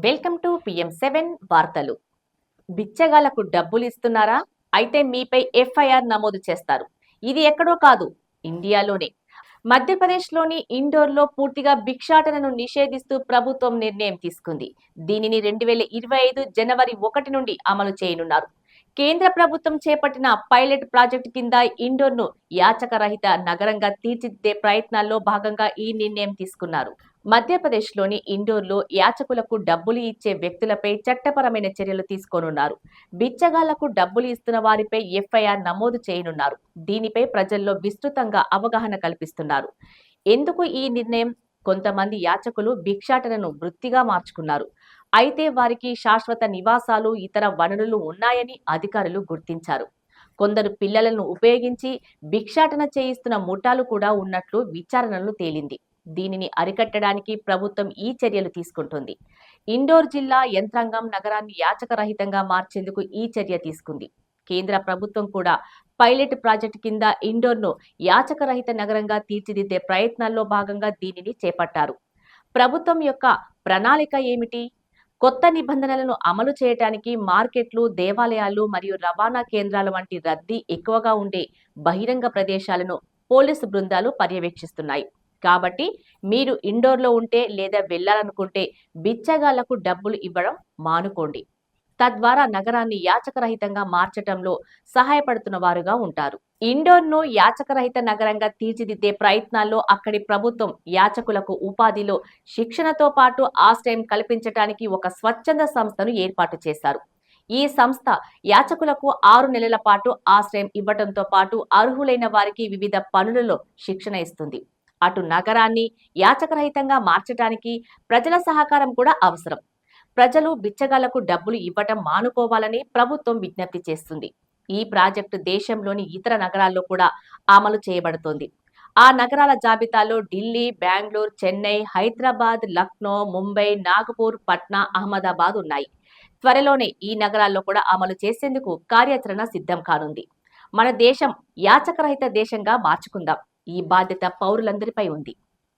Welcome to PM7 వార్తలు. బిచ్చగాళ్లకు డబ్బులు ఇస్తున్నారా? అయితే మీపై FIR నమోదు చేస్తారు. ఇది ఎక్కడో కాదు, ఇండియాలోనే. మధ్యప్రదేశ్లోని ఇండోర్లో పూర్తిగా భిక్షాటనను నిషేధిస్తూ ప్రభుత్వం నిర్ణయం తీసుకుంది. దీనిని 2025 జనవరి 1 నుండి అమలు చేయనున్నారు. కేంద్ర ప్రభుత్వం చేపట్టిన పైలట్ ప్రాజెక్టు కింద ఇండోర్ను యాచక రహిత నగరంగా తీర్చిదిద్దే ప్రయత్నాల్లో భాగంగా ఈ నిర్ణయం తీసుకున్నారు. మధ్యప్రదేశ్లోని ఇండోర్లో యాచకులకు డబ్బులు ఇచ్చే వ్యక్తులపై చట్టపరమైన చర్యలు తీసుకోనున్నారు. బిచ్చగాళ్లకు డబ్బులు ఇస్తున్న వారిపై FIR నమోదు చేయనున్నారు. దీనిపై ప్రజల్లో విస్తృతంగా అవగాహన కల్పిస్తున్నారు. ఎందుకు ఈ నిర్ణయం? కొంతమంది యాచకులు భిక్షాటనను వృత్తిగా మార్చుకున్నారు. అయితే వారికి శాశ్వత నివాసాలు, ఇతర వనరులు ఉన్నాయని అధికారులు గుర్తించారు. కొందరు పిల్లలను ఉపయోగించి భిక్షాటన చేయిస్తున్న ముఠాలు కూడా ఉన్నట్లు విచారణలో తేలింది. దీనిని అరికట్టడానికి ప్రభుత్వం ఈ చర్యలు తీసుకుంటుంది. ఇండోర్ జిల్లా యంత్రాంగం నగరాన్ని యాచకరహితంగా మార్చేందుకు ఈ చర్య తీసుకుంది. కేంద్ర ప్రభుత్వం కూడా పైలట్ ప్రాజెక్టు కింద ఇండోర్ను యాచకరహిత నగరంగా తీర్చిదిద్దే ప్రయత్నాల్లో భాగంగా దీనిని చేపట్టారు. ప్రభుత్వం యొక్క ప్రణాళిక ఏమిటి? కొత్త నిబంధనలను అమలు చేయడానికి మార్కెట్లు, దేవాలయాలు మరియు రవాణా కేంద్రాల వంటి రద్దీ ఎక్కువగా ఉండే బహిరంగ ప్రదేశాలను పోలీసు బృందాలు పర్యవేక్షిస్తున్నాయి. కాబట్టి మీరు ఇండోర్లో ఉంటే లేదా వెళ్లాలనుకుంటే బిచ్చగాళ్లకు డబ్బులు ఇవ్వడం మానుకోండి. తద్వారా నగరాన్ని యాచకరహితంగా మార్చటంలో సహాయపడుతున్న వారుగా ఉంటారు. ఇండోర్ను యాచకరహిత నగరంగా తీర్చిదిద్దే ప్రయత్నాల్లో అక్కడి ప్రభుత్వం యాచకులకు ఉపాధిలో శిక్షణతో పాటు ఆశ్రయం కల్పించడానికి ఒక స్వచ్ఛంద సంస్థను ఏర్పాటు చేశారు. ఈ సంస్థ యాచకులకు 6 నెలల పాటు ఆశ్రయం ఇవ్వడంతో పాటు అర్హులైన వారికి వివిధ పనులలో శిక్షణ ఇస్తుంది. అటు నగరాన్ని యాచకరహితంగా మార్చడానికి ప్రజల సహకారం కూడా అవసరం. ప్రజలు బిచ్చగాళ్లకు డబ్బులు ఇవ్వటం మానుకోవాలని ప్రభుత్వం విజ్ఞప్తి చేస్తుంది. ఈ ప్రాజెక్టు దేశంలోని ఇతర నగరాల్లో కూడా అమలు చేయబడుతోంది. ఆ నగరాల జాబితాలో ఢిల్లీ, బెంగళూరు, చెన్నై, హైదరాబాద్, లక్నో, ముంబై, నాగపూర్, పట్నా, అహ్మదాబాద్ ఉన్నాయి. త్వరలోనే ఈ నగరాల్లో కూడా అమలు చేసేందుకు కార్యాచరణ సిద్ధం కానుంది. మన దేశం యాచకరహిత దేశంగా మార్చుకుందాం. ఈ బాధ్యత పౌరులందరిపై ఉంది.